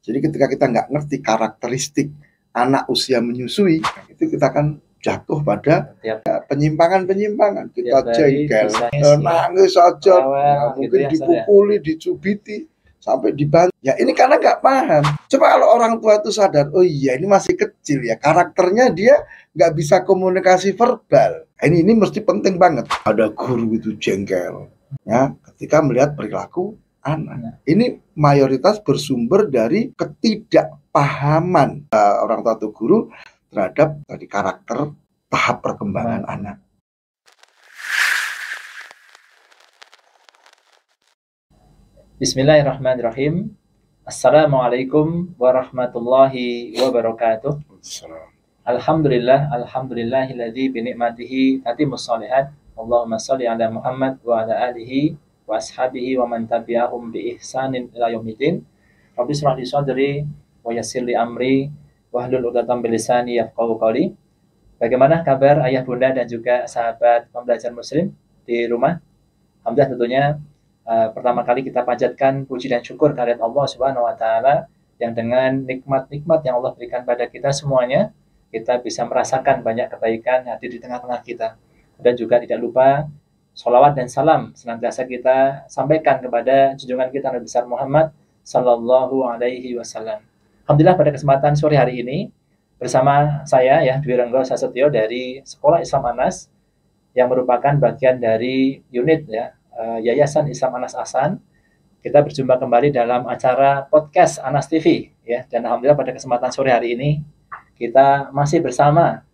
Jadi ketika kita nggak ngerti karakteristik anak usia menyusui, itu kita akan jatuh pada penyimpangan-penyimpangan. Kita jengkel, nangis aja, mungkin dipukuli, dicubiti, sampai dibantu. Ya ini karena nggak paham. Coba kalau orang tua itu sadar, oh iya ini masih kecil ya, karakternya dia nggak bisa komunikasi verbal. Ini mesti penting banget. Ada guru itu jengkel, ya, ketika melihat perilaku anak. Ini mayoritas bersumber dari ketidakpahaman orang tua atau guru terhadap tadi karakter tahap perkembangan anak. Bismillahirrahmanirrahim. Assalamualaikum warahmatullahi wabarakatuh. Alhamdulillahilladzi binikmatihi tatimmus shalihat. Allahumma shalli ala Muhammad wa ala alihi wa ashabihi wa man tabi'ahum bi ihsanin ila yaumiddin. Rabbi shrah li sadri wa yassir li amri wahlul 'uqdatam min lisani yafqahu qawli. Bagaimana kabar ayah bunda dan juga sahabat pembelajar muslim di rumah? Alhamdulillah tentunya pertama kali kita panjatkan puji dan syukur kehadirat Allah Subhanahu wa taala yang dengan nikmat-nikmat yang Allah berikan pada kita semuanya, kita bisa merasakan banyak kebaikan hadir di tengah-tengah kita. Dan juga tidak lupa sholawat dan salam senantiasa kita sampaikan kepada junjungan kita Nabi besar Muhammad sallallahu alaihi wasallam. Alhamdulillah pada kesempatan sore hari ini bersama saya Dwi Renggo Sasetyo dari Sekolah Islam Anas yang merupakan bagian dari unit Yayasan Islam Anas Ahsan. Kita berjumpa kembali dalam acara podcast Anas TV dan alhamdulillah pada kesempatan sore hari ini kita masih bersama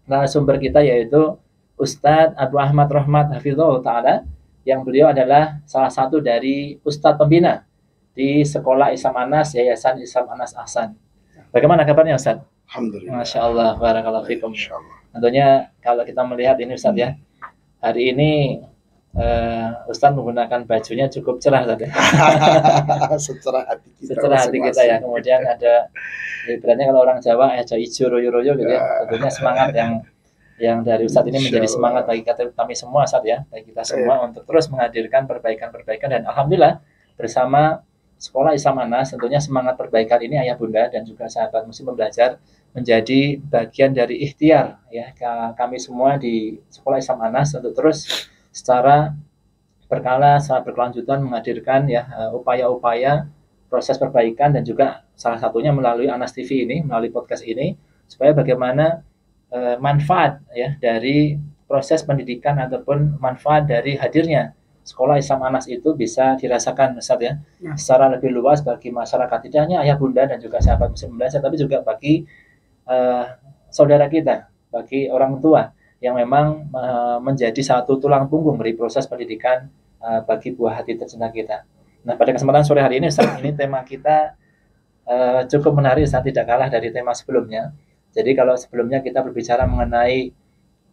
narasumber kita yaitu Ustadz Abu Ahmad Rahmat Hafizahullah Ta'ala, yang beliau adalah salah satu dari Ustadz pembina di Sekolah Islam Anas Yayasan Islam Anas Ahsan. Bagaimana kabarnya Ustadz? Alhamdulillah. Masya Allah, barakallahu fikum. Tentunya kalau kita melihat ini Ustadz hari ini Ustadz menggunakan bajunya cukup cerah tadi. Secerah hati kita. Secerah hati kita Kemudian ada ibaratnya kalau orang Jawa ada hijau royo-royo gitu Tentunya semangat yang dari Ustadz ini menjadi semangat bagi kami semua bagi kita semua untuk terus menghadirkan perbaikan-perbaikan, dan alhamdulillah bersama Sekolah Islam Anas tentunya semangat perbaikan ini ayah bunda dan juga sahabat muslim belajar menjadi bagian dari ikhtiar kami semua di Sekolah Islam Anas untuk terus secara berkala, secara berkelanjutan menghadirkan upaya-upaya proses perbaikan, dan juga salah satunya melalui Anas TV ini, melalui podcast ini, supaya bagaimana manfaat dari proses pendidikan ataupun manfaat dari hadirnya Sekolah Islam Anas itu bisa dirasakan Ustadz secara lebih luas bagi masyarakat, tidak hanya ayah bunda dan juga sahabat muslim belajar, tapi juga bagi saudara kita, bagi orang tua yang memang menjadi satu tulang punggung dari proses pendidikan bagi buah hati tercinta kita. Nah, pada kesempatan sore hari ini, Ustaz, ini tema kita cukup menarik, Ustaz, tidak kalah dari tema sebelumnya. Jadi kalau sebelumnya kita berbicara mengenai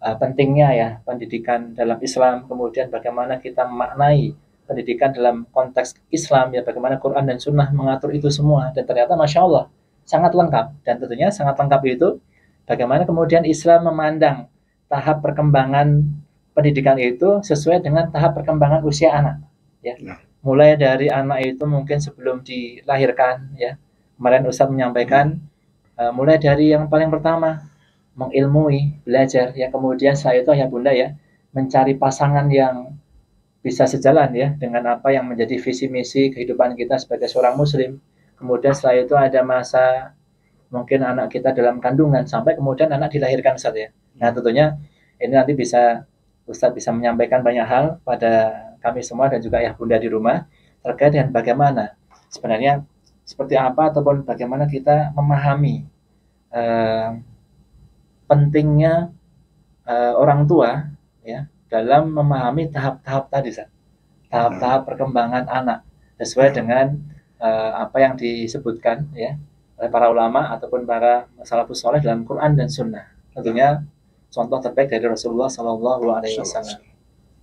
pentingnya pendidikan dalam Islam, kemudian bagaimana kita memaknai pendidikan dalam konteks Islam, bagaimana Quran dan Sunnah mengatur itu semua, dan ternyata Masya Allah sangat lengkap, dan tentunya sangat lengkap itu bagaimana kemudian Islam memandang tahap perkembangan pendidikan itu sesuai dengan tahap perkembangan usia anak mulai dari anak itu mungkin sebelum dilahirkan kemarin Ustadz menyampaikan mulai dari yang paling pertama mengilmui, belajar kemudian setelah itu ayah bunda mencari pasangan yang bisa sejalan dengan apa yang menjadi visi misi kehidupan kita sebagai seorang muslim. Kemudian setelah itu ada masa mungkin anak kita dalam kandungan sampai kemudian anak dilahirkan Ustadz Nah tentunya ini nanti Ustadz bisa menyampaikan banyak hal pada kami semua dan juga ayah bunda di rumah terkait dengan bagaimana sebenarnya seperti apa ataupun bagaimana kita memahami pentingnya orang tua dalam memahami tahap-tahap tadi tahap-tahap perkembangan anak sesuai dengan apa yang disebutkan oleh para ulama ataupun para salafus saleh dalam Quran dan Sunnah. Tentunya contoh terbaik dari Rasulullah Sallallahu Alaihi Wasallam.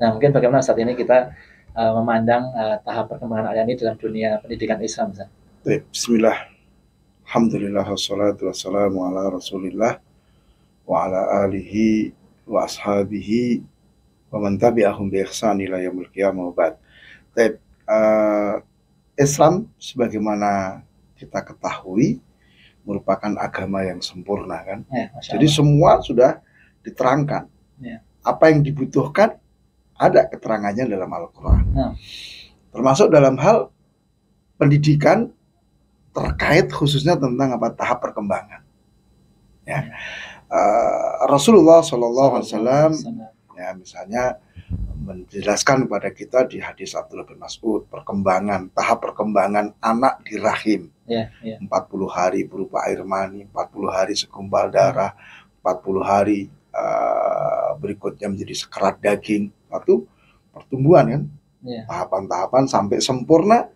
Nah, mungkin bagaimana saat ini kita memandang tahap perkembangan ayat ini dalam dunia pendidikan Islam. Bismillah, alhamdulillah, wassalatu wassalamu ala rasulillah wa ala alihi wa ashabihi wa man tabi'ahum bi ihsan ila yaumil qiyamah wa ba'd. Islam sebagaimana kita ketahui merupakan agama yang sempurna kan. Jadi semua sudah diterangkan. Apa yang dibutuhkan ada keterangannya dalam Al-Quran. Termasuk dalam hal pendidikan terkait khususnya tentang tahap perkembangan. Ya. Rasulullah SAW ya misalnya menjelaskan kepada kita di hadis Abdullah bin Mas'ud tahap perkembangan anak di rahim. 40 hari berupa air mani, 40 hari segumpal darah, 40 hari berikutnya menjadi sekerat daging. Itu pertumbuhan kan, tahapan-tahapan sampai sempurna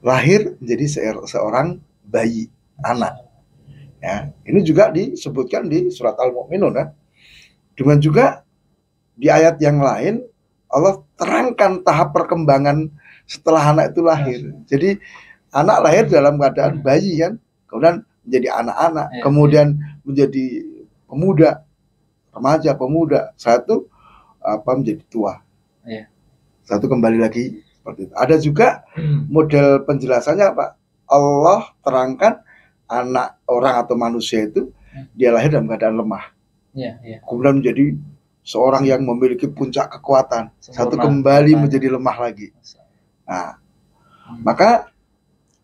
lahir menjadi seorang bayi, anak. Ya, ini juga disebutkan di surat Al-Mu'minun kan. Dengan juga di ayat yang lain Allah terangkan tahap perkembangan setelah anak itu lahir. Jadi anak lahir dalam keadaan bayi kan, kemudian menjadi anak-anak, kemudian menjadi pemuda, remaja, pemuda, satu menjadi tua. Satu kembali lagi seperti itu. Ada juga model penjelasannya apa? Allah terangkan anak orang atau manusia itu dia lahir dalam keadaan lemah. Kemudian menjadi seorang yang memiliki puncak kekuatan. Satu kembali menjadi lemah lagi. Nah, maka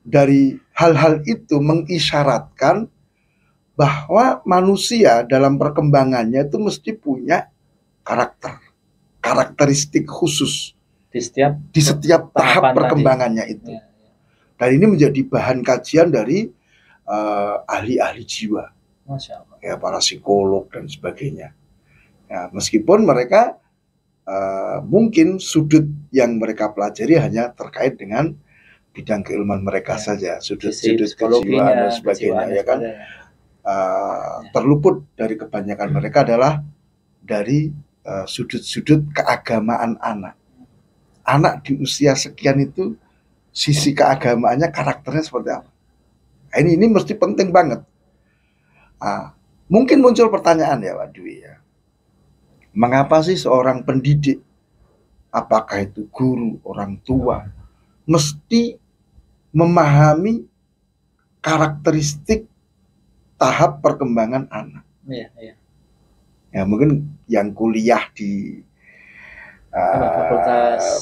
dari hal-hal itu mengisyaratkan bahwa manusia dalam perkembangannya itu mesti punya karakteristik khusus di setiap tahap perkembangannya itu. Dan ini menjadi bahan kajian dari ahli-ahli jiwa, ya para psikolog dan sebagainya. Ya, meskipun mereka mungkin sudut yang mereka pelajari hanya terkait dengan bidang keilmuan mereka saja, sudut kejiwaan dan sebagainya, ya kan. Terluput dari kebanyakan mereka adalah dari sudut-sudut keagamaan anak. Anak di usia sekian itu sisi keagamaannya, karakternya seperti apa? Ini mesti penting banget. Mungkin muncul pertanyaan ya Pak Dwi ya. Mengapa sih seorang pendidik, apakah itu guru, orang tua, mesti memahami karakteristik tahap perkembangan anak? Ya mungkin yang kuliah di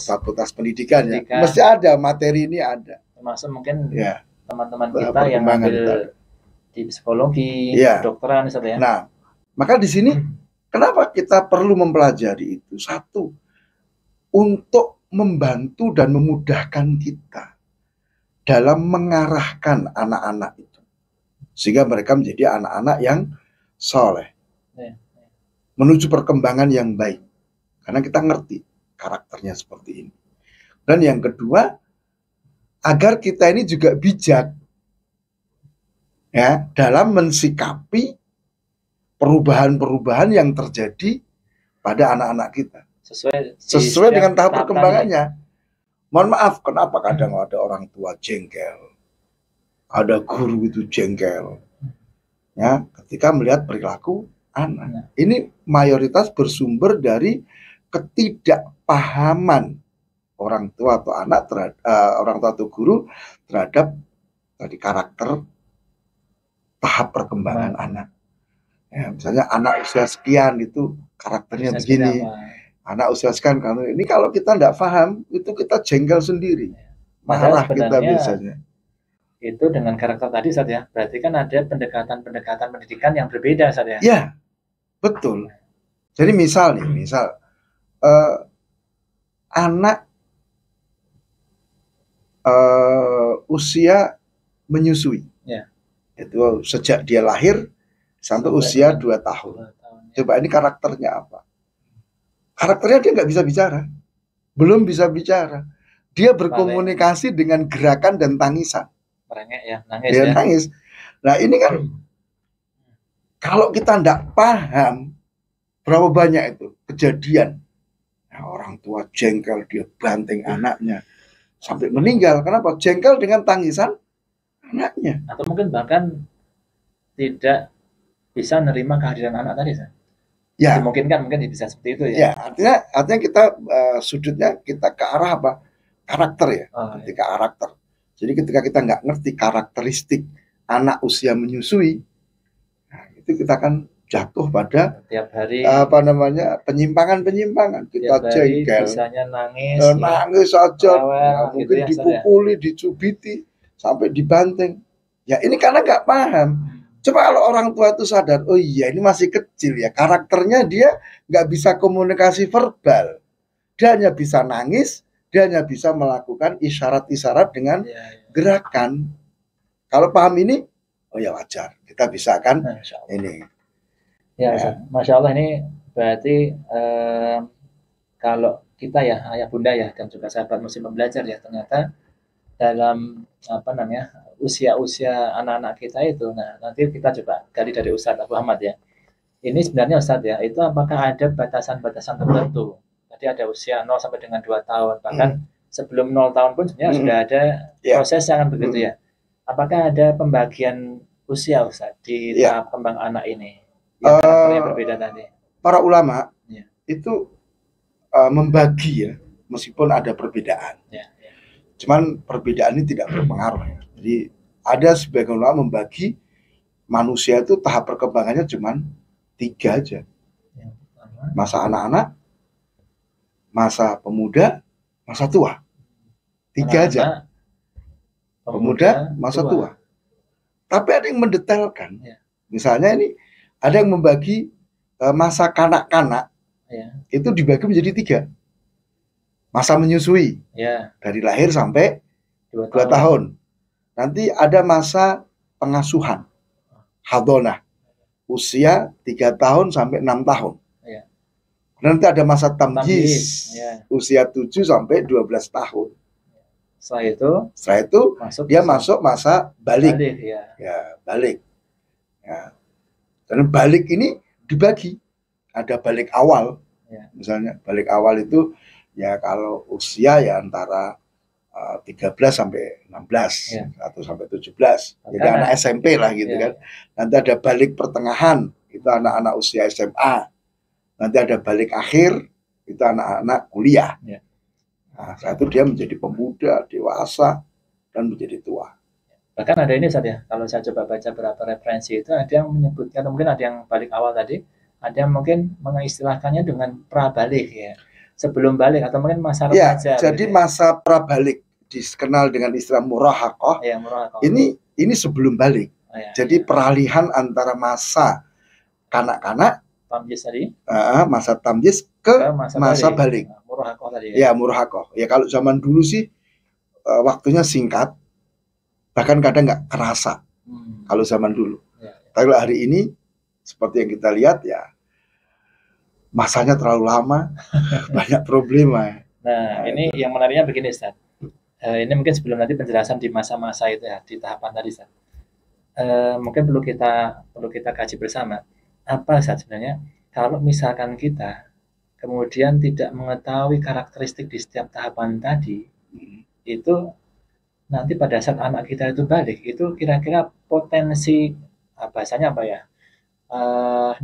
fakultas pendidikan ya, mesti ada materi ini ada. Termasuk mungkin teman-teman kita yang ambil di psikologi, kedokteran, ya. Nah, maka di sini kenapa kita perlu mempelajari itu? Satu, untuk membantu dan memudahkan kita dalam mengarahkan anak-anak itu, sehingga mereka menjadi anak-anak yang soleh, menuju perkembangan yang baik. Karena kita ngerti karakternya seperti ini. Dan yang kedua, agar kita ini juga bijak ya dalam mensikapi perubahan-perubahan yang terjadi pada anak-anak kita sesuai dengan tahap perkembangannya. Mohon maaf, kenapa kadang ada orang tua jengkel, ada guru itu jengkel ya ketika melihat perilaku anak. Ini mayoritas bersumber dari ketidakpahaman orang tua atau anak terhadap orang tua atau guru terhadap tadi karakter tahap perkembangan anak. Ya, misalnya anak usia sekian itu karakternya begini. Anak usia sekian ini kalau kita tidak paham itu kita jengkel sendiri. Marah kita biasanya. Itu dengan karakter tadi Ustaz ya. Berarti kan ada pendekatan pendidikan yang berbeda Ustaz ya. Ya, betul. Jadi misal anak usia menyusui, itu sejak dia lahir sampai usia 2 tahun. Coba ini karakternya apa? Karakternya dia nggak bisa bicara, belum bisa bicara. Dia berkomunikasi dengan gerakan dan tangisan. Dia nangis. Nah ini kan kalau kita nggak paham berapa banyak itu kejadian. Orang tua jengkel, dia banting anaknya sampai meninggal. Kenapa? Jengkel dengan tangisan anaknya. Atau mungkin bahkan tidak bisa menerima kehadiran anak tadi. Ya, mungkin bisa seperti itu ya. Ya, artinya kita sudutnya kita ke arah apa? Karakter ya. Ketika karakter. Jadi ketika kita nggak ngerti karakteristik anak usia menyusui, nah itu kita akan jatuh pada tiap hari penyimpangan. Kita jengkel, bisanya nangis, nangis saja, gitu mungkin dipukuli, dicubiti, sampai dibanting. Ya ini karena nggak paham. Coba kalau orang tua itu sadar, oh iya ini masih kecil ya, karakternya dia nggak bisa komunikasi verbal, dia hanya bisa nangis, dia hanya bisa melakukan isyarat-isyarat dengan gerakan. Kalau paham ini, oh ya wajar, kita bisa kan ini. Ya, Masya Allah, ini berarti kalau kita ya, ayah bunda ya, dan juga sahabat muslim belajar ya, ternyata dalam usia-usia anak-anak kita itu, nah nanti kita coba gali dari Ustadz Abu Ahmad ya. Ini sebenarnya Ustadz ya, itu apakah ada batasan-batasan tertentu? Tadi ada usia 0 sampai dengan 2 tahun, bahkan sebelum 0 tahun pun sebenarnya sudah ada proses yang begitu ya. Apakah ada pembagian usia Ustadz di tahap kembang anak ini? Yang berbeda tadi. Para ulama itu membagi ya, meskipun ada perbedaan. Cuman perbedaan ini tidak berpengaruh ya. Jadi ada sebagian ulama membagi manusia itu tahap perkembangannya cuman 3 aja. Masa anak-anak, masa pemuda, masa tua. 3 aja. Pemuda, masa tua. Tapi ada yang mendetailkan. Misalnya ini ada yang membagi masa kanak-kanak itu dibagi menjadi 3. Masa menyusui dari lahir sampai 2 tahun. Nanti ada masa pengasuhan, hadonah, usia 3 tahun sampai 6 tahun. Nanti ada masa tamyiz, usia 7 sampai 12 tahun. Setelah itu dia masuk masa balik. Balik. Dan balik ini dibagi. Ada balik awal. Misalnya balik awal itu ya kalau usia ya antara 13 sampai 16 atau sampai 17. Jadi anak SMP lah gitu kan. Nanti ada balik pertengahan, itu anak-anak usia SMA. Nanti ada balik akhir, itu anak-anak kuliah. Nah, saat itu dia menjadi pemuda, dewasa, dan menjadi tua. Bahkan ada ini Ustaz ya, kalau saya coba baca beberapa referensi itu ada yang menyebutkan, mungkin ada yang balik awal tadi, ada yang mungkin mengistilahkannya dengan prabalik ya, sebelum balik atau mungkin masa remaja. Jadi gitu masa prabalik dikenal dengan istilah murahaqah. Ini sebelum balik. Jadi peralihan antara masa kanak-kanak, tamyiz tadi, masa tamyiz ke masa balik. Murahaqah tadi ya. Ya murahaqah. Ya kalau zaman dulu sih waktunya singkat, bahkan kadang nggak kerasa kalau zaman dulu. Tapi hari ini seperti yang kita lihat ya masanya terlalu lama, banyak problema. Nah ini yang menariknya begini Ustaz. Ini mungkin sebelum nanti penjelasan di masa-masa itu ya, di tahapan tadi Ustaz. Mungkin perlu kita kaji bersama. Apa Ustaz sebenarnya kalau misalkan kita kemudian tidak mengetahui karakteristik di setiap tahapan tadi, itu nanti pada saat anak kita itu balik, itu kira-kira potensi bahasanya apa ya,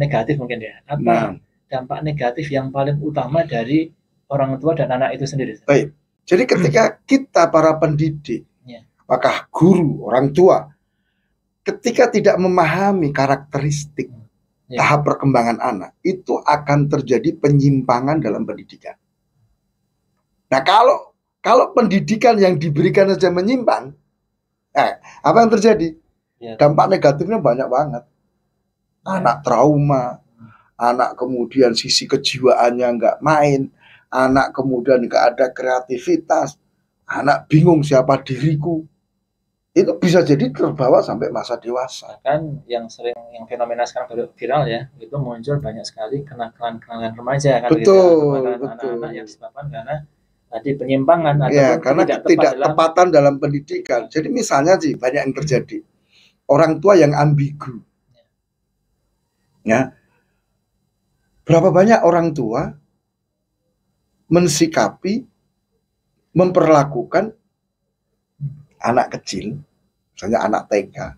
negatif mungkin ya, apa dampak negatif yang paling utama dari orang tua dan anak itu sendiri. Baik, jadi ketika kita para pendidik, apakah guru, orang tua, ketika tidak memahami karakteristik tahap perkembangan anak, itu akan terjadi penyimpangan dalam pendidikan. Nah kalau pendidikan yang diberikan saja menyimpang, apa yang terjadi? Dampak negatifnya banyak banget. Anak trauma, anak kemudian sisi kejiwaannya nggak main, anak kemudian nggak ada kreativitas, anak bingung siapa diriku. Itu bisa jadi terbawa sampai masa dewasa. Bahkan yang fenomena sekarang viral ya, itu muncul banyak sekali kenakalan remaja kan. Betul. Anak-anak yang disebabkan karena tadi penyimpangan atau karena tidak tepatan dalam pendidikan. Jadi misalnya sih banyak yang terjadi orang tua yang ambigu. Ya, berapa banyak orang tua mensikapi, memperlakukan anak kecil, misalnya anak TK,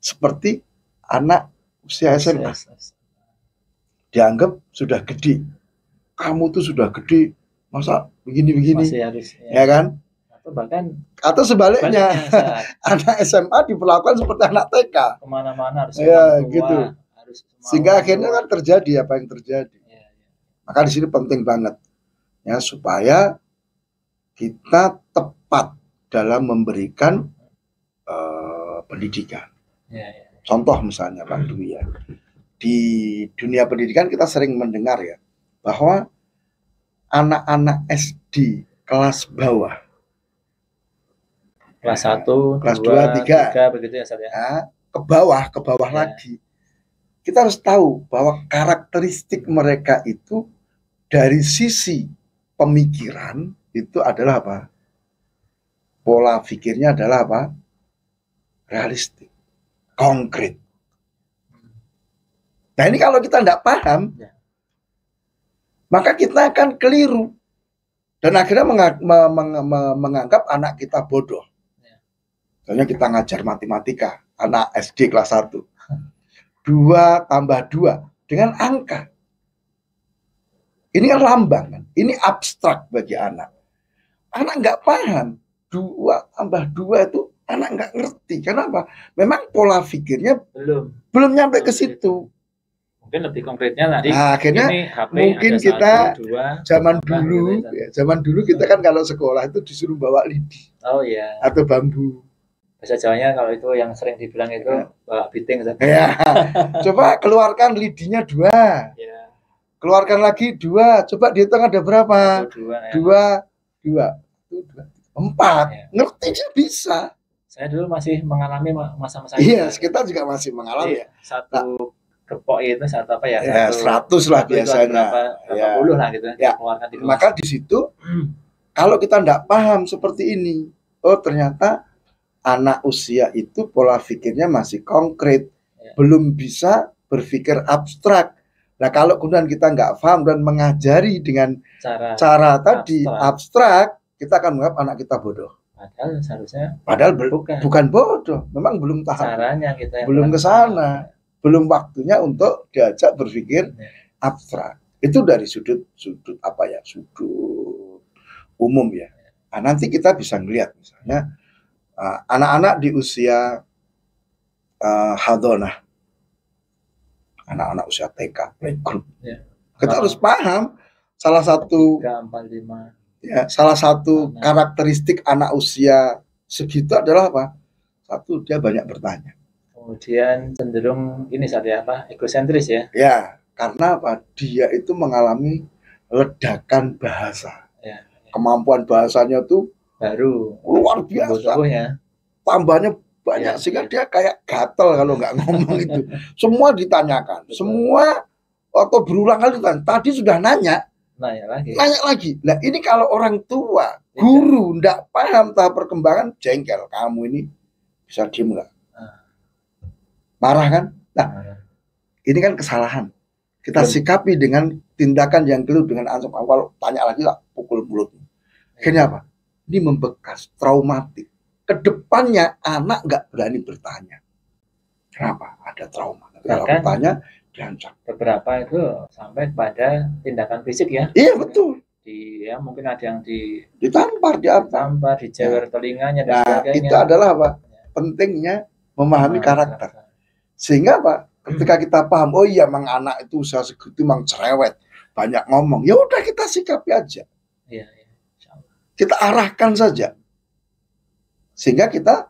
seperti anak usia SMA. Dianggap sudah gede. Kamu tuh sudah gede, masa begini-begini, ya kan? atau sebaliknya anak SMA diperlakukan seperti anak TK. Kemana-mana harus ya gitu. Sehingga akhirnya kan terjadi apa yang terjadi. Maka di sini penting banget ya supaya kita tepat dalam memberikan pendidikan. Contoh misalnya Pak Dwi ya, di dunia pendidikan kita sering mendengar ya bahwa anak-anak SD kelas bawah, kelas 1, kelas 2, 3 begitu ya, Ustaz ya. Ke bawah lagi. Kita harus tahu bahwa karakteristik mereka itu dari sisi pemikiran itu adalah apa? Pola pikirnya adalah apa? Realistik, konkret. Nah ini kalau kita tidak paham, maka kita akan keliru dan akhirnya menganggap anak kita bodoh. Misalnya kita ngajar matematika, anak SD kelas 1, 2 tambah 2 dengan angka. Ini kan lambang, kan? Ini abstrak bagi anak. Anak nggak paham. 2 tambah 2 itu anak nggak ngerti. Kenapa? Memang pola pikirnya belum nyampe ke situ. Mungkin lebih konkretnya tadi. Nah, akhirnya HP, mungkin kita 1, 2, zaman dulu kita kan kalau sekolah itu disuruh bawa lidi. Oh iya. Atau bambu. Bahasa Jawanya kalau itu yang sering dibilang itu bawa piting. Ya. Coba keluarkan lidinya 2. Ya. Keluarkan lagi 2. Coba dihitung ada berapa? 2, 4. Ya. Ngerti dia bisa. Saya dulu masih mengalami masa-masa itu. Iya, kita juga masih mengalami ya. Satu kepok itu satu apa ya? Ya 100 lah biasanya. Berapa puluh lah gitu. Ya. Maka di situ kalau kita tidak paham seperti ini, oh ternyata anak usia itu pola pikirnya masih konkret, belum bisa berpikir abstrak. Nah kalau kemudian kita nggak paham dan mengajari dengan cara tadi abstrak, kita akan menganggap anak kita bodoh. Padahal seharusnya bukan bodoh, memang belum tahap. Caranya kita belum ke sana, belum waktunya untuk diajak berpikir abstrak. Itu dari sudut apa ya, sudut umum ya. Nah, nanti kita bisa melihat misalnya anak-anak di usia hadonah, anak-anak usia TK, playgroup. Kita harus paham salah satu 3, 4, 5. Ya, salah satu karakteristik anak usia segitu adalah apa? Satu, dia banyak bertanya. Kemudian cenderung ini saja apa? Egosentris ya? Ya, karena apa? Dia itu mengalami ledakan bahasa. Ya. Kemampuan bahasanya tuh baru luar biasa. Tambahnya banyak sehingga dia kayak gatel kalau nggak ngomong itu. Semua ditanyakan, semua atau berulang kali ditanya. Tadi sudah nanya lagi. Nah ini kalau orang tua, guru nggak paham tahap perkembangan, jengkel. Kamu ini bisa diem nggak? Marah kan? Nah ini kan kesalahan. Kita sikapi dengan tindakan yang keliru, dengan ansop awal tanya lagi lah, pukul mulut. Akhirnya apa? Ini membekas, traumatik. Kedepannya anak nggak berani bertanya. Kenapa? Ada trauma. Kalau bertanya diancam. Beberapa itu sampai pada tindakan fisik ya. Iya betul. Mungkin ada yang ditampar, dijewer telinganya dan sebagainya. Itu adalah apa? Pentingnya memahami karakter. Sehingga apa? Ketika kita paham, oh iya, memang anak itu usaha segitu memang cerewet, banyak ngomong. Ya udah kita sikapi aja. Iya. Kita arahkan saja. Sehingga kita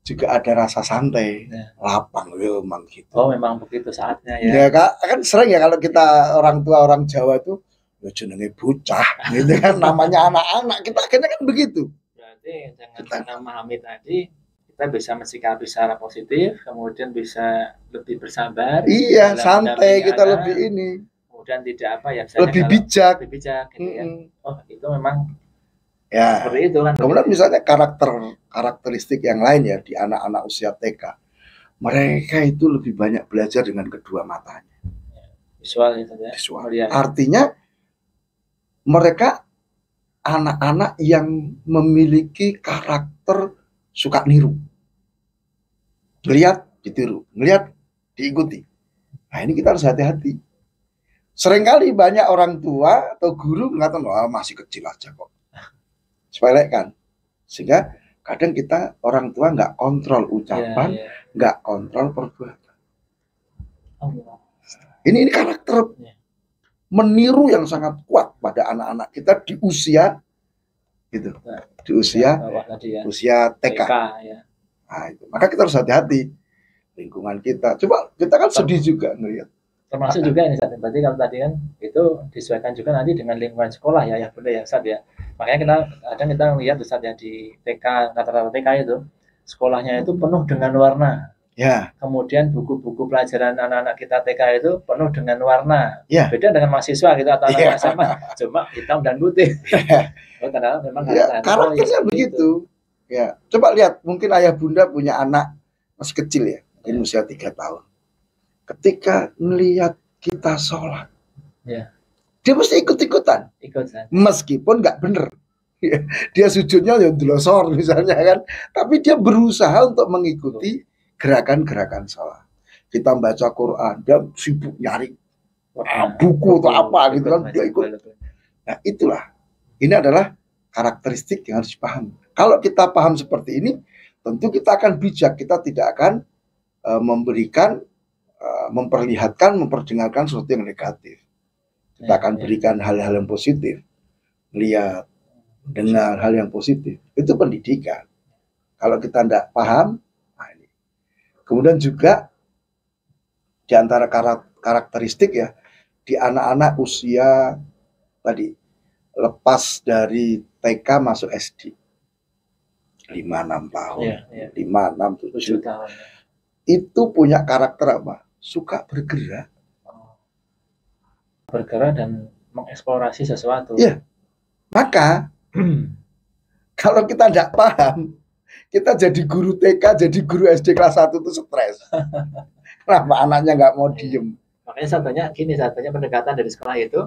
juga ada rasa santai, lapang, memang gitu. Oh, memang begitu saatnya ya. Ya kan sering ya kalau kita orang tua orang Jawa itu, ya jenenge bocah, gitu kan, namanya anak-anak, kita akhirnya kan begitu. Berarti dengan memahami tadi, kita bisa mensikapi secara positif, kemudian bisa lebih bersabar. Iya, santai kita lebih ini. Kemudian tidak apa ya, lebih bijak gitu ya. Oh, itu memang ya, seperti itu kan. Kemudian misalnya karakteristik yang lain ya di anak-anak usia TK, mereka itu lebih banyak belajar dengan kedua matanya. Visual itu ya. Visual. Artinya mereka anak-anak yang memiliki karakter suka niru, ngelihat ditiru, ngelihat diikuti. Nah ini kita harus hati-hati. Seringkali banyak orang tua atau guru mengatakan, wah masih kecil aja kok. Sepelekan. Sehingga kadang kita orang tua nggak kontrol ucapan, nggak kontrol perbuatan. Ini karakter meniru yang sangat kuat pada anak-anak kita di usia gitu, di usia TK. Nah, itu. Maka kita harus hati-hati lingkungan kita. Coba kita kan sedih juga ngelihat. Termasuk juga ini Ustaz. Berarti kalau tadi kan itu disesuaikan juga nanti dengan lingkungan sekolah ya bunda ya Ustaz ya. Makanya kita lihat Ustaz ya di TK, rata-rata TK itu sekolahnya itu penuh dengan warna. Ya. Kemudian buku-buku pelajaran anak-anak kita TK itu penuh dengan warna. Ya. Beda dengan mahasiswa kita atau anak SMA cuma hitam dan putih. Karena memang karakternya begitu. Ya, coba lihat, mungkin ayah bunda punya anak masih kecil ya, mungkin usia 3 tahun. Ketika melihat kita sholat, dia mesti ikut-ikutan. Meskipun nggak bener. Dia sujudnya yang delosor misalnya kan, tapi dia berusaha untuk mengikuti gerakan-gerakan sholat. Kita baca Quran, dia sibuk nyari buku atau apa gitu kan, dia ikut. Nah itulah, ini adalah karakteristik yang harus dipahami. Kalau kita paham seperti ini, tentu kita akan bijak. Kita tidak akan memperlihatkan, memperdengarkan sesuatu yang negatif. Kita akan berikan hal-hal yang positif. Lihat, dengar hal yang positif. Itu pendidikan. Kalau kita tidak paham, nah ini. Kemudian juga di antara karakteristik ya, di anak-anak usia tadi lepas dari TK masuk SD 5-6 tahun, 5-6 tahun, itu punya karakter apa? Suka bergerak, dan mengeksplorasi sesuatu. Ya, maka kalau kita tidak paham, kita jadi guru TK, jadi guru SD kelas 1 itu stres. Kenapa anaknya nggak mau diem? Makanya satunya pendekatan dari sekolah itu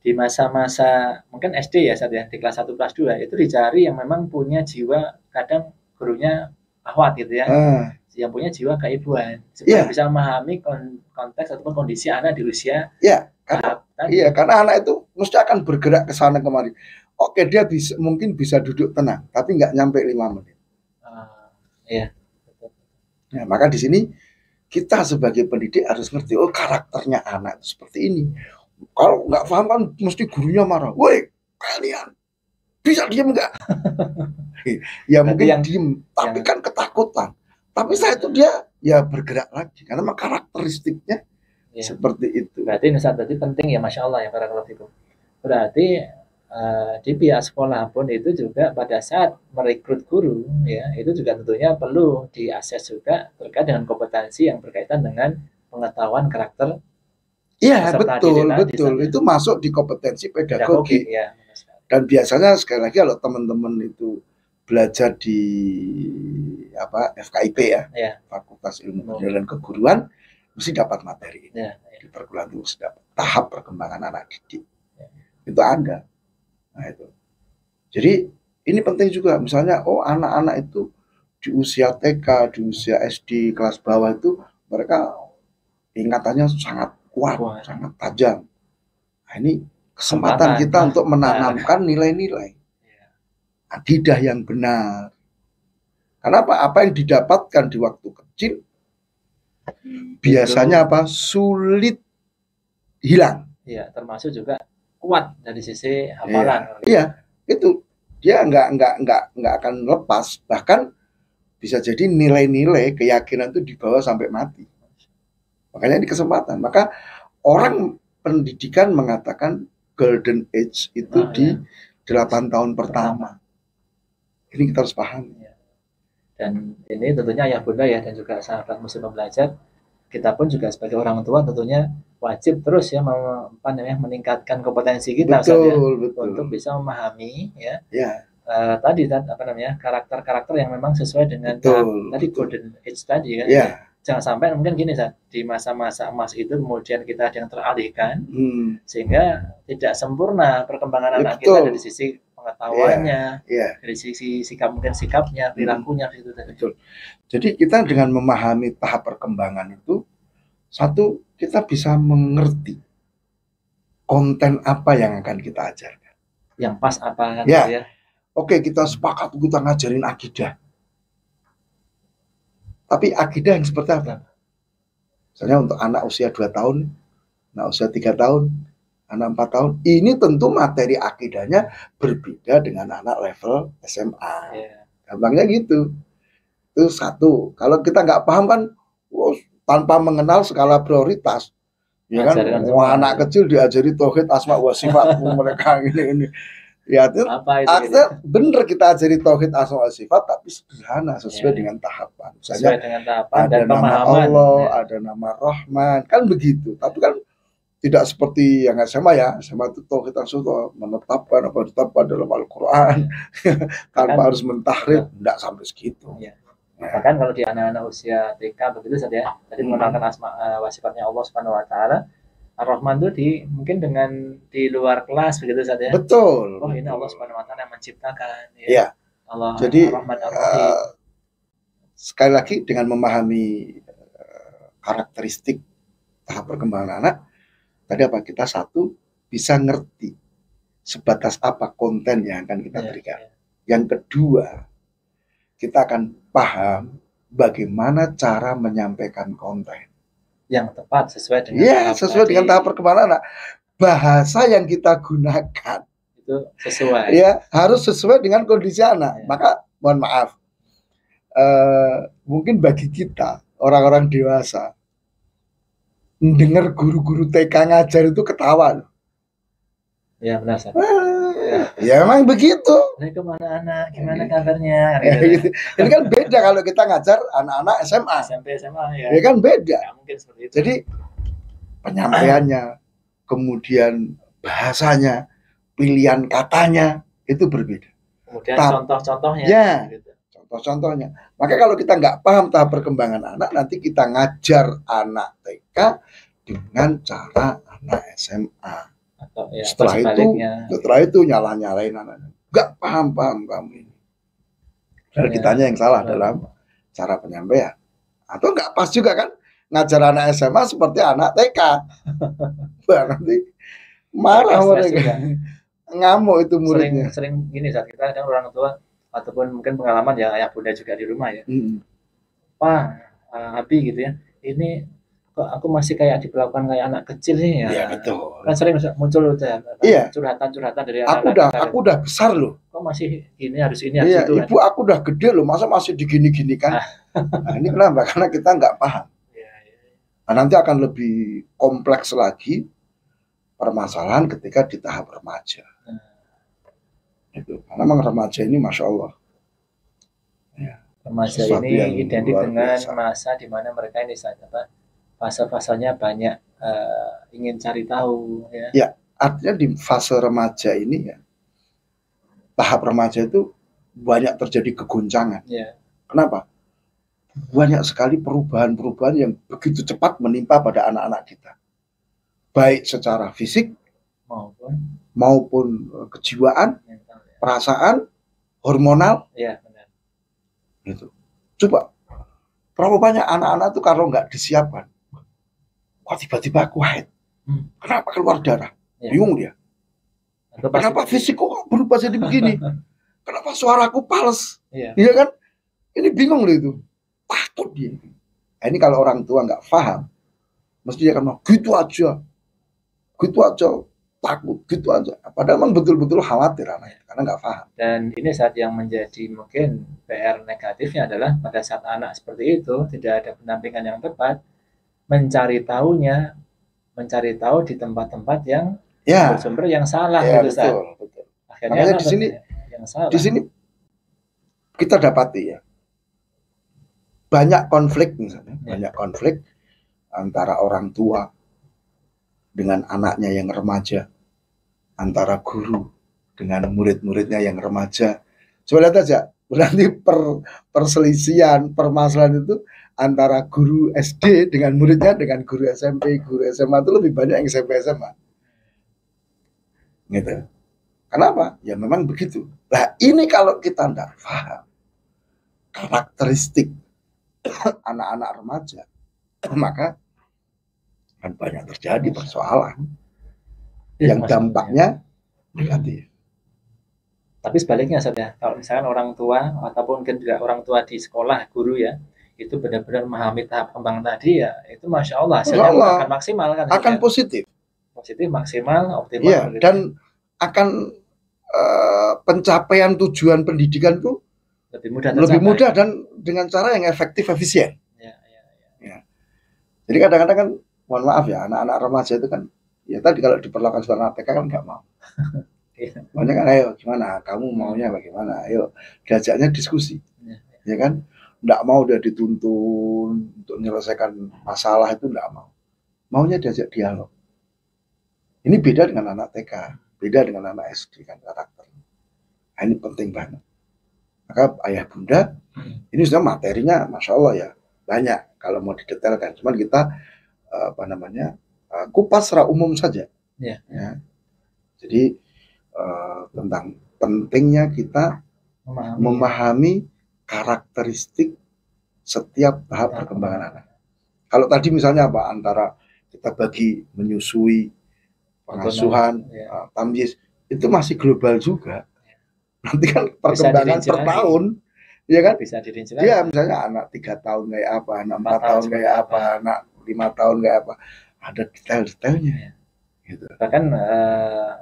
di masa-masa mungkin SD ya di kelas 1 kelas 2 itu dicari yang memang punya jiwa, kadang gurunya ahwat gitu ya, yang punya jiwa keibuan supaya bisa memahami konteks ataupun kondisi anak di usia karena anak itu mesti akan bergerak ke sana kemari. Oke, dia mungkin bisa duduk tenang tapi nggak nyampe 5 menit. Nah, maka di sini kita sebagai pendidik harus ngerti, oh karakternya anak itu seperti ini. Kalau nggak paham kan mesti gurunya marah. Woi, kalian bisa diem nggak? Ya mungkin diem, tapi kan ketakutan. Tapi saya itu dia ya bergerak lagi karena memang karakteristiknya seperti itu. Berarti tadi penting ya, Masya Allah ya para itu. Berarti di pihak sekolah pun itu juga pada saat merekrut guru ya itu juga tentunya perlu diakses juga terkait dengan kompetensi yang berkaitan dengan pengetahuan karakter. Iya betul. Itu masuk di kompetensi pedagogi. Dan biasanya sekali lagi kalau teman-teman itu belajar di FKIP ya, Fakultas Ilmu Budaya dan Keguruan, mesti dapat materi ini. Di perguruan itu mesti dapat tahap perkembangan anak didik. Itu ada. Nah itu. Jadi ini penting juga. Misalnya, anak-anak itu di usia TK, di usia SD kelas bawah itu mereka ingatannya sangat kuat, sangat tajam. Nah, ini kesempatan kita untuk menanamkan nilai-nilai akidah yang benar. Karena apa yang didapatkan di waktu kecil biasanya sulit hilang. Iya, termasuk juga kuat dari sisi hafalan. Iya, itu dia nggak akan lepas. Bahkan bisa jadi nilai-nilai keyakinan itu dibawa sampai mati. Makanya ini kesempatan. Maka orang pendidikan mengatakan golden age itu di 8 tahun pertama. Ini kita harus paham. Dan ini tentunya ayah bunda ya dan juga sahabat muslim belajar, kita pun juga sebagai orang tua tentunya wajib terus ya meningkatkan kompetensi kita betul. Untuk bisa memahami tadi karakter-karakter yang memang sesuai dengan tadi golden age tadi kan. Jangan sampai mungkin gini di masa-masa emas itu kemudian kita ada yang teralihkan sehingga tidak sempurna perkembangan anak kita dari sisi pengetahuannya, dari sisi sikapnya, perilakunya gitu. Betul. Jadi kita dengan memahami tahap perkembangan itu, satu kita bisa mengerti konten apa yang akan kita ajarkan. Yang pas apa kan ya. Oke, kita sepakat kita ngajarin akidah. Tapi akidah yang seperti apa? Misalnya untuk anak usia 2 tahun, anak usia 3 tahun, anak 4 tahun, ini tentu materi akidahnya berbeda dengan anak level SMA. Gampangnya gitu. Itu satu. Kalau kita nggak paham kan, tanpa mengenal skala prioritas, ya kan, anak kecil diajari tauhid asma wa sifat mereka ini. Ya itu bener kita ajari tauhid asma wa sifat tapi sederhana sesuai dengan tahapan. Misalnya ada nama Allah, ada nama Rahman, kan begitu. Tapi kan tidak seperti yang SMA ya. SMA itu tauhid asma menetapkan apa ditetapkan dalam Al-Qur'an tanpa harus mentahrif, enggak sampai segitu. Bahkan kalau di anak-anak usia TK begitu saja, tadi mengenalkan asma wa sifatnya Allah Subhanahu wa taala. Ar-Rahman itu mungkin dengan di luar kelas begitu saja. Betul. Oh, ini Allah Subhanahu wa taala yang menciptakan ya. Ya. Allah. Jadi Ar-Rahman Ar-Rahim. Sekali lagi dengan memahami karakteristik tahap perkembangan anak, tadi apa, kita satu bisa ngerti sebatas apa konten yang akan kita berikan. Yang kedua, kita akan paham bagaimana cara menyampaikan konten yang tepat sesuai dengan sesuai dengan tahap perkembangan anak. Bahasa yang kita gunakan itu sesuai. Ya, harus sesuai dengan kondisi anak. Maka mohon maaf, mungkin bagi kita orang-orang dewasa mendengar guru-guru TK ngajar itu ketawa. Ya benar, Ustaz. Ya memang begitu. Assalamualaikum anak-anak, gimana kabarnya? Gitu. Ini kan beda kalau kita ngajar anak-anak SMA. SMP, SMA ya. Ya kan beda. Ya, mungkin seperti itu. Jadi penyampaiannya, kemudian bahasanya, pilihan katanya itu berbeda. Kemudian contoh-contohnya. Ya, contoh-contohnya. Maka kalau kita nggak paham tahap perkembangan anak, nanti kita ngajar anak TK dengan cara anak SMA. Ya, setelah itu nyalah-nyalain anaknya. Nggak paham kamu ini. Dan kitanya yang salah dalam cara penyampaian. Atau nggak pas juga kan ngajar anak SMA seperti anak TK. Nanti marah mereka. Ngamuk itu muridnya. Sering gini saat kita kadang orang tua ataupun mungkin pengalaman ya ayah bunda juga di rumah ya. Pak, Abi gitu ya. Ini kok aku masih kayak diperlakukan kayak anak kecil nih ya. Iya betul. Kan sering muncul curhatan dari anak. Aku udah besar loh. Kok masih ini harus itu. Ibu kan? Aku udah gede loh, masa masih digini-gini kan? Nah, ini kenapa? Karena kita nggak paham. Nah, nanti akan lebih kompleks lagi permasalahan ketika di tahap remaja. Itu karena memang remaja ini masya Allah. Ya, remaja ini identik dengan masa di mana mereka ini fase-fasenya banyak ingin cari tahu ya. Artinya di fase remaja ini ya, tahap remaja itu banyak terjadi kegoncangan. Kenapa? Banyak sekali perubahan-perubahan yang begitu cepat menimpa pada anak-anak kita, baik secara fisik maupun kejiwaan, perasaan, hormonal. Benar. Gitu. Coba berapa banyak anak-anak tuh kalau nggak disiapkan, kok tiba-tiba aku haid? Kenapa keluar darah? Bingung dia. Kenapa fisik kok berubah jadi begini? Kenapa suaraku pales? Iya kan? Ini bingung loh itu. Takut dia. Nah, ini kalau orang tua nggak paham, mesti dia akan gitu aja, takut, gitu aja. Padahal memang betul-betul khawatir anaknya karena nggak paham. Dan ini saat yang menjadi mungkin PR negatifnya adalah pada saat anak seperti itu tidak ada pendampingan yang tepat, mencari tahu di tempat-tempat yang bersumber yang salah gitu saat. Betul. Akhirnya di sini kita dapati ya banyak konflik misalnya, banyak konflik antara orang tua dengan anaknya yang remaja, antara guru dengan murid-muridnya yang remaja. Coba lihat aja, berarti perselisihan, permasalahan itu antara guru SD dengan muridnya dengan guru SMP, guru SMA itu lebih banyak yang SMP SMA. Gitu. Kenapa? Ya memang begitu. Nah ini kalau kita tidak paham karakteristik anak-anak remaja, maka akan banyak terjadi persoalan yang dampaknya negatif. Tapi sebaliknya saja, kalau misalkan orang tua ataupun juga orang tua di sekolah, guru ya, itu benar-benar memahami tahap kembang tadi ya, itu masya Allah hasilnya akan maksimal kan? Akan positif, maksimal, optimal. Ya, dan akan pencapaian tujuan pendidikan itu lebih mudah dan dengan cara yang efektif, efisien. Ya. Jadi kadang-kadang kan, mohon maaf ya, anak-anak remaja itu kan, ya tadi kalau diperlakukan sebagai anak TK kan nggak mau. Banyak kan, ayo gimana, kamu maunya bagaimana, ayo diajaknya diskusi, ya kan, nggak mau udah dituntun untuk menyelesaikan masalah, itu nggak mau, maunya diajak dialog. Ini beda dengan anak TK, beda dengan anak SD kan karakter. Nah, ini penting banget. Maka ayah bunda, ini sudah materinya masya Allah ya banyak kalau mau didetailkan, cuman kita kupas secara umum saja. Ya. Jadi tentang pentingnya kita memahami karakteristik setiap tahap perkembangan anak. Kalau tadi misalnya apa, antara kita bagi menyusui, pengasuhan, tamyiz, itu masih global juga. Nanti kan perkembangan per tahun, ya kan? Bisa dirinci. Iya, misalnya anak 3 tahun kayak apa, anak 4 tahun kayak apa, anak 5 tahun kayak apa, ada detail-detailnya. Gitu. Bahkan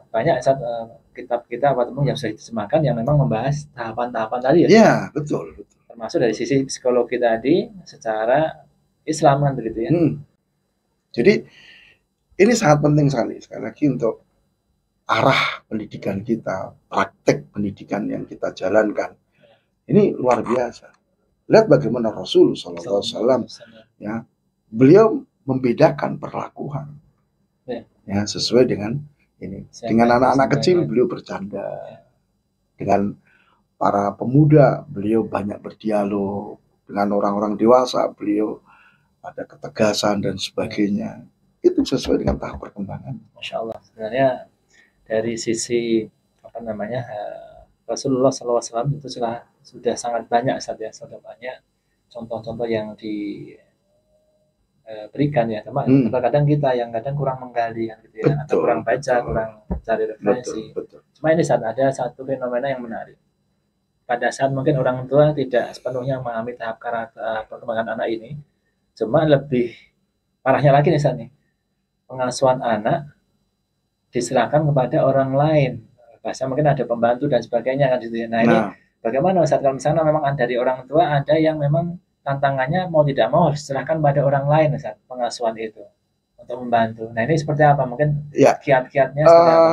banyak kitab kita yang sudah diterjemahkan yang memang membahas tahapan-tahapan tadi ya. Iya, betul. Termasuk dari sisi psikologi tadi secara Islam kan begitu ya. Jadi ini sangat penting sekali lagi untuk arah pendidikan kita, praktek pendidikan yang kita jalankan. Ini luar biasa. Lihat bagaimana Rasul SAW ya, beliau membedakan perlakuan. Ya, sesuai dengan ini. Dengan anak-anak kecil beliau bercanda. Dengan para pemuda beliau banyak berdialog. Dengan orang-orang dewasa beliau ada ketegasan dan sebagainya. Itu sesuai dengan tahap perkembangan. Masya Allah. Sebenarnya dari sisi Rasulullah SAW itu sudah sangat banyak saja, sudah banyak contoh-contoh yang diberikan ya. Cuma kadang kita yang kadang kurang menggali kan gitu ya, atau kurang baca, kurang cari referensi. Cuma ini ada satu fenomena yang menarik. Pada saat mungkin orang tua tidak sepenuhnya memahami tahap karakter perkembangan anak ini, cuma lebih parahnya lagi nih saat ini, pengasuhan anak diserahkan kepada orang lain. Bahasa mungkin ada pembantu dan sebagainya kan gitu ya. Nah, ini bagaimana Ustaz kalau misalnya memang dari orang tua ada yang memang tantangannya mau tidak mau harus diserahkan pada orang lain Ustaz, pengasuhan itu untuk membantu. Nah, ini seperti apa? Mungkin kiat-kiatnya seperti apa?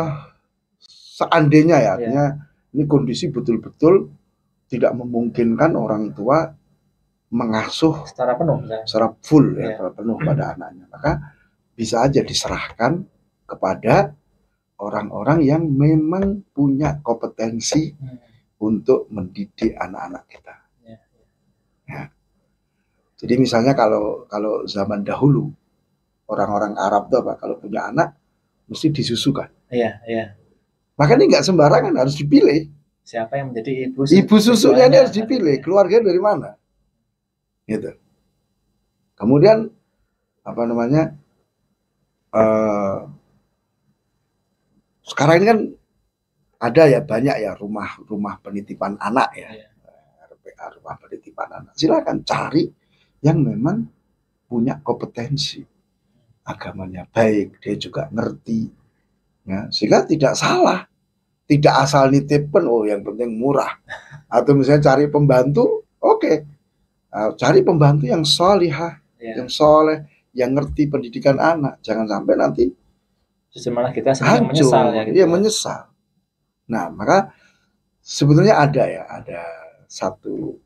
Seandainya ya, artinya ini kondisi betul-betul tidak memungkinkan orang tua mengasuh secara penuh, secara full ya, secara penuh pada anaknya. Maka bisa aja diserahkan kepada orang-orang yang memang punya kompetensi untuk mendidik anak-anak kita. Ya. Jadi misalnya kalau zaman dahulu orang-orang Arab tuh apa, kalau punya anak mesti disusukan. Iya. Maka ini nggak sembarangan, harus dipilih. Siapa yang menjadi ibu susunya ini harus dipilih, keluarga dari mana. Gitu. Kemudian sekarang ini kan ada ya banyak ya rumah penitipan anak ya. RPA, rumah penitipan anak. Silakan cari yang memang punya kompetensi. Agamanya baik, dia juga ngerti. Ya, sehingga tidak salah. Tidak asal nitipkan, yang penting murah. Atau misalnya cari pembantu, oke. Cari pembantu yang solihah, yang soleh, yang ngerti pendidikan anak. Jangan sampai nanti malah kita sedang menyesal ya. Iya, menyesal. Nah, maka sebetulnya ada satu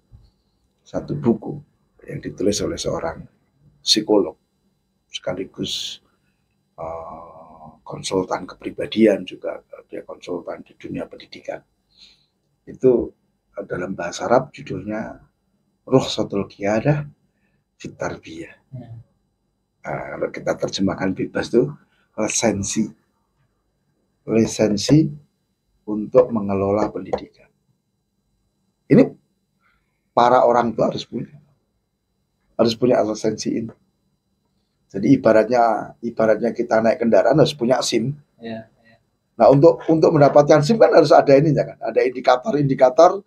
buku yang ditulis oleh seorang psikolog sekaligus konsultan kepribadian juga, dia konsultan di dunia pendidikan. Itu dalam bahasa Arab judulnya Rukhsatul Qiyadah fit Tarbiyah. Kalau kita terjemahkan bebas tuh lisensi untuk mengelola pendidikan. Ini para orang tua harus punya lisensi ini. Jadi ibaratnya kita naik kendaraan harus punya SIM. Nah, untuk mendapatkan SIM kan harus ada ininya kan, ada indikator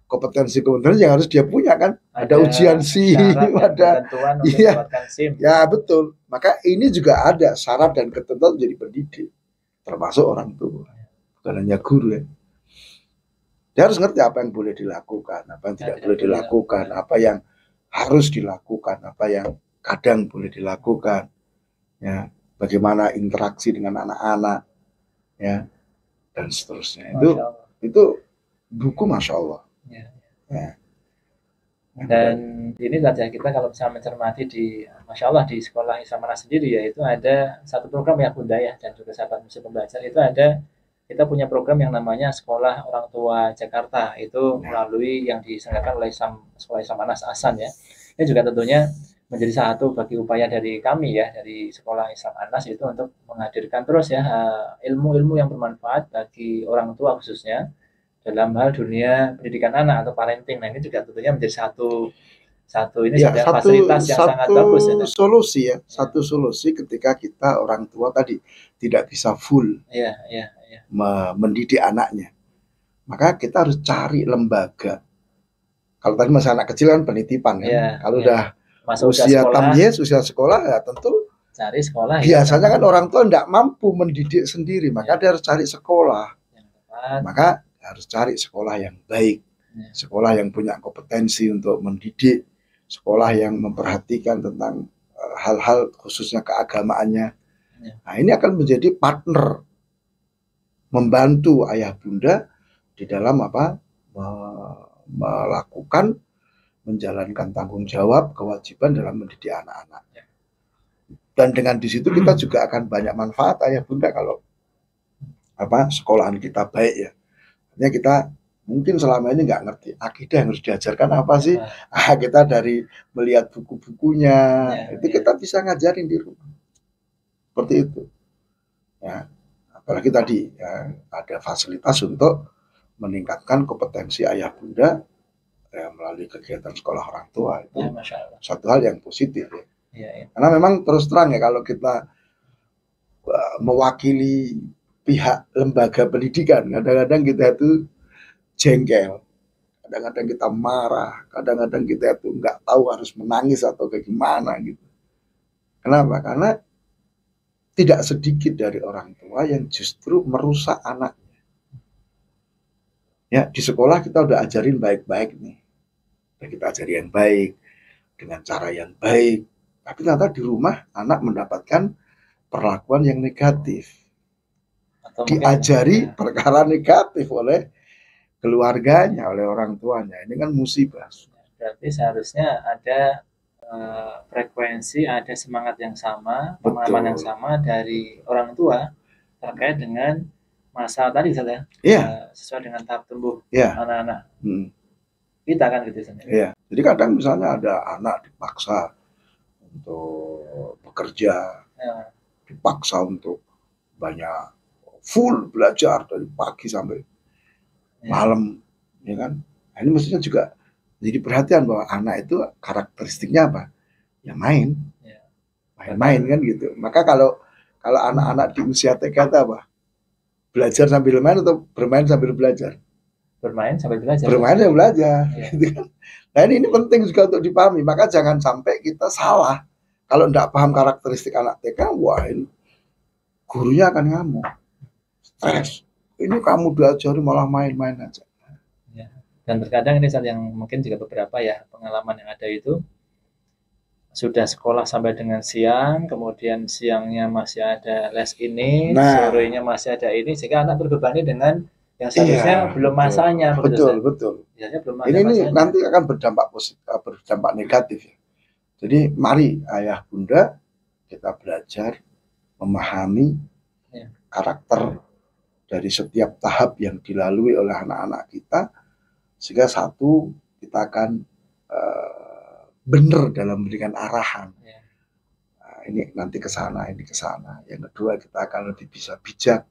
kompetensi yang harus dia punya kan, ada ujian SIM, ada ketentuan untuk mendapatkan SIM. Ya betul. Maka ini juga ada syarat dan ketentuan menjadi pendidik, termasuk orang tua, bukan hanya guru ya. Dia harus ngerti apa yang boleh dilakukan, apa yang tidak boleh dilakukan, apa yang harus dilakukan, apa yang kadang boleh dilakukan, ya, bagaimana interaksi dengan anak-anak, ya, dan seterusnya. Itu buku Masya Allah. Ya. Dan ini saja kita kalau bisa mencermati di Masya Allah di sekolah Islam Anas sendiri, yaitu ada satu program ya Bunda ya, dan juga sahabat muslim pembelajar, itu ada, kita punya program yang namanya Sekolah Orang Tua Jakarta, itu melalui yang diselenggarakan oleh Sekolah Islam Anas Ahsan ya. Ini juga tentunya menjadi satu bagi upaya dari kami ya, dari Sekolah Islam Anas itu untuk menghadirkan terus ya ilmu-ilmu yang bermanfaat bagi orang tua khususnya dalam hal dunia pendidikan anak atau parenting. Nah, ini juga tentunya menjadi satu ini ya, fasilitas yang sangat bagus ya. Solusi ya, satu solusi ketika kita orang tua tadi tidak bisa full mendidik anaknya, maka kita harus cari lembaga. Kalau tadi masih anak kecil kan penitipan kan, kalau udah usia tamyiz, usia sekolah ya tentu cari sekolah. Biasanya kan orang tua tidak mampu mendidik sendiri, maka dia harus cari sekolah. Maka harus cari sekolah yang baik, sekolah yang punya kompetensi untuk mendidik, sekolah yang memperhatikan tentang hal-hal khususnya keagamaannya. Nah, ini akan menjadi partner membantu ayah bunda di dalam melakukan, menjalankan tanggung jawab, kewajiban dalam mendidik anak-anak. Dan dengan di situ kita juga akan banyak manfaat ayah bunda kalau sekolahan kita baik ya. Artinya kita mungkin selama ini nggak ngerti akidah yang harus diajarkan apa sih. Kita dari melihat buku-bukunya itu kita bisa ngajarin di rumah. Seperti itu. Ya, apalagi tadi ya, ada fasilitas untuk meningkatkan kompetensi ayah bunda melalui kegiatan sekolah orang tua itu satu hal yang positif ya. Karena memang terus terang ya kalau kita mewakili pihak lembaga pendidikan, kadang-kadang kita itu jengkel, kadang-kadang kita marah, kadang-kadang kita itu nggak tahu harus menangis atau kayak gimana gitu. Kenapa? Karena tidak sedikit dari orang tua yang justru merusak anaknya. Ya, di sekolah kita udah ajarin baik-baik nih, kita ajari yang baik dengan cara yang baik, tapi ternyata di rumah anak mendapatkan perlakuan yang negatif, diajari perkara negatif oleh keluarganya, oleh orang tuanya. Ini kan musibah. Berarti seharusnya ada frekuensi, ada semangat yang sama, pemahaman yang sama dari orang tua terkait dengan masa tadi saja, sesuai dengan tahap tumbuh anak-anak. Kita kan gitu sendiri. Iya. Jadi kadang misalnya ada anak dipaksa untuk bekerja, dipaksa untuk banyak full belajar dari pagi sampai malam, ya kan? Nah, ini mestinya juga jadi perhatian bahwa anak itu karakteristiknya apa? Ya main, main-main kan gitu. Maka kalau anak-anak di usia TK itu apa? Belajar sambil main atau bermain sambil belajar? Bermain sambil belajar. Bermain sambil belajar. Gitu kan? Nah ini penting juga untuk dipahami. Maka jangan sampai kita salah. Kalau tidak paham karakteristik anak TK, wah ini gurunya akan ngamuk, stres. Ini kamu diajari malah main-main aja. Dan terkadang ini saat yang mungkin juga beberapa ya pengalaman yang ada itu sudah sekolah sampai dengan siang, kemudian siangnya masih ada les ini, sorenya masih ada ini, sehingga anak terbebani dengan yang seharusnya belum masanya. Betul. Belum ini nanti akan berdampak positif, berdampak negatif ya. Jadi mari ayah bunda kita belajar memahami karakter dari setiap tahap yang dilalui oleh anak-anak kita, sehingga satu kita akan benar dalam memberikan arahan. Nah, ini nanti ke sana, ini ke sana. Yang kedua kita akan lebih bisa bijak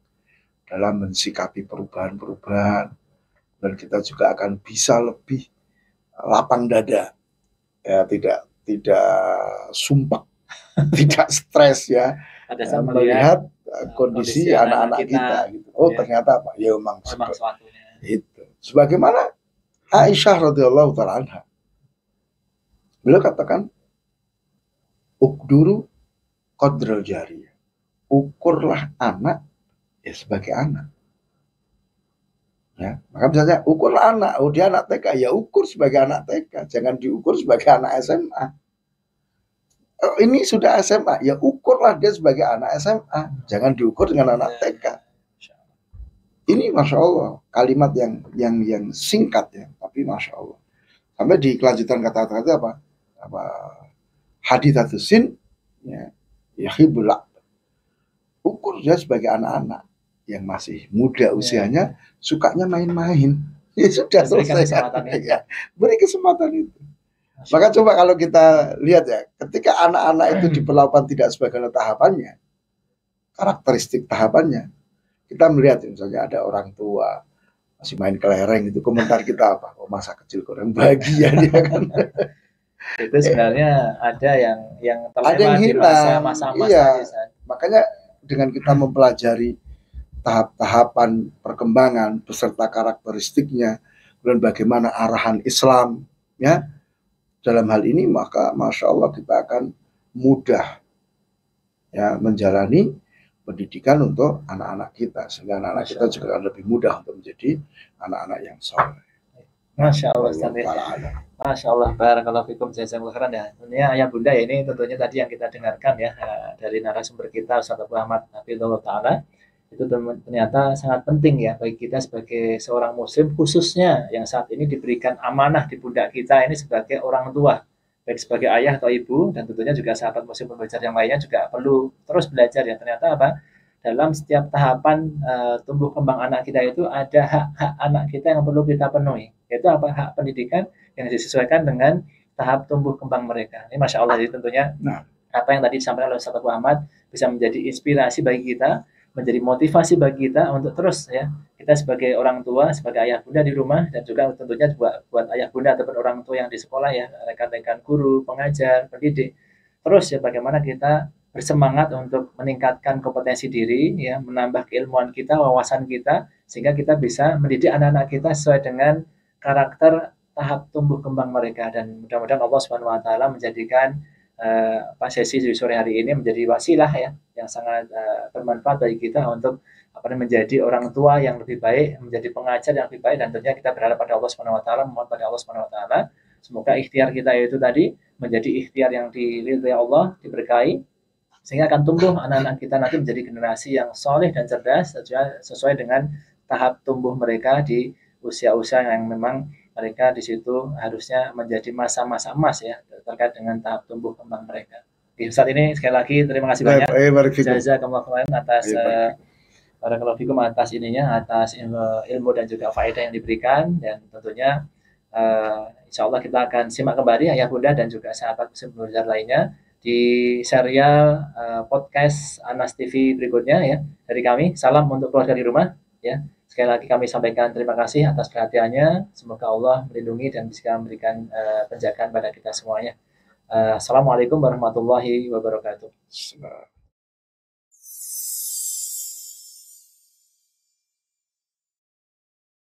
dalam mensikapi perubahan-perubahan, dan kita juga akan bisa lebih lapang dada, ya tidak sumpah, tidak stres ya, melihat kondisi anak-anak kita gitu. Oh ya. Ternyata apa? Ya memang suatunya. Itu. Sebagaimana Aisyah radhiyallahu taala anha. Beliau katakan, ukduru qadral jariyah. Ukurlah anak ya sebagai anak. Ya, maka misalnya ukurlah anak, oh dia anak TK, ya ukur sebagai anak TK, jangan diukur sebagai anak SMA. Oh, ini sudah SMA, ya ukurlah dia sebagai anak SMA, jangan diukur dengan anak TK. Ini masya Allah kalimat yang singkat ya, tapi masya Allah. Sampai di kelanjutan kata-kata apa hadithatus sin, ya yahibullah. Ukur dia sebagai anak-anak yang masih muda usianya, sukanya main-main. Ya sudah selesai. Ya, beri kesempatan itu. Maka coba kalau kita lihat ya, ketika anak-anak itu diperlakukan tidak sebagaimana tahapannya, karakteristik tahapannya, kita melihat misalnya ada orang tua masih main kelereng itu, komentar kita apa? Oh, masa kecil kurang bahagia dia kan. Itu sebenarnya ada yang terlewat di masa-masa iya. Makanya dengan kita mempelajari tahap-tahapan perkembangan beserta karakteristiknya dan bagaimana arahan Islam ya dalam hal ini, maka masya Allah kita akan mudah ya menjalani pendidikan untuk anak-anak kita, sehingga anak-anak kita juga akan lebih mudah untuk menjadi anak-anak yang soleh. Masya Allah, Masya Allah, barakallahu fikum, jazakumullah khairan ya. Tentunya ayah bunda ya, ini tentunya tadi yang kita dengarkan ya dari narasumber kita Ustaz Abu Ahmad Hafizahullah Ta'ala, itu ternyata sangat penting ya bagi kita sebagai seorang muslim, khususnya yang saat ini diberikan amanah di pundak kita ini sebagai orang tua, baik sebagai ayah atau ibu, dan tentunya juga sahabat muslim pembelajar yang lainnya juga perlu terus belajar ya. Ternyata apa? Dalam setiap tahapan tumbuh kembang anak kita itu ada hak-hak anak kita yang perlu kita penuhi. Yaitu apa? Hak pendidikan yang disesuaikan dengan tahap tumbuh kembang mereka. Ini Masya Allah, jadi tentunya apa yang tadi disampaikan oleh Ustaz Abu Ahmad bisa menjadi inspirasi bagi kita, menjadi motivasi bagi kita untuk terus ya, kita sebagai orang tua, sebagai ayah bunda di rumah, dan juga tentunya juga buat ayah bunda ataupun orang tua yang di sekolah ya, rekan-rekan guru, pengajar, pendidik, terus ya bagaimana kita bersemangat untuk meningkatkan kompetensi diri ya, menambah keilmuan kita, wawasan kita, sehingga kita bisa mendidik anak-anak kita sesuai dengan karakter tahap tumbuh kembang mereka. Dan mudah-mudahan Allah Subhanahu wa taala menjadikan sesi di sore hari ini menjadi wasilah ya yang sangat bermanfaat bagi kita untuk menjadi orang tua yang lebih baik, menjadi pengajar yang lebih baik, dan tentunya kita berharap pada Allah Subhanahu wa taala, memohon pada Allah Subhanahu wa taala semoga ikhtiar kita itu tadi menjadi ikhtiar yang diridhai Allah, diberkahi, sehingga akan tumbuh anak-anak kita nanti menjadi generasi yang soleh dan cerdas sesuai dengan tahap tumbuh mereka di usia-usia yang memang mereka di situ harusnya menjadi masa-masa emas ya terkait dengan tahap tumbuh kembang mereka. Di saat ini sekali lagi terima kasih banyak jazakumullah khairan atas barakallahu fikum atas ilmu dan juga faedah yang diberikan, dan tentunya insya Allah kita akan simak kembali ayah bunda dan juga sahabat belajar lainnya di serial podcast Anas TV berikutnya ya dari kami. Salam untuk keluarga di rumah ya. Sekali lagi kami sampaikan terima kasih atas perhatiannya. Semoga Allah melindungi dan bisa memberikan penjagaan pada kita semuanya. Assalamualaikum warahmatullahi wabarakatuh.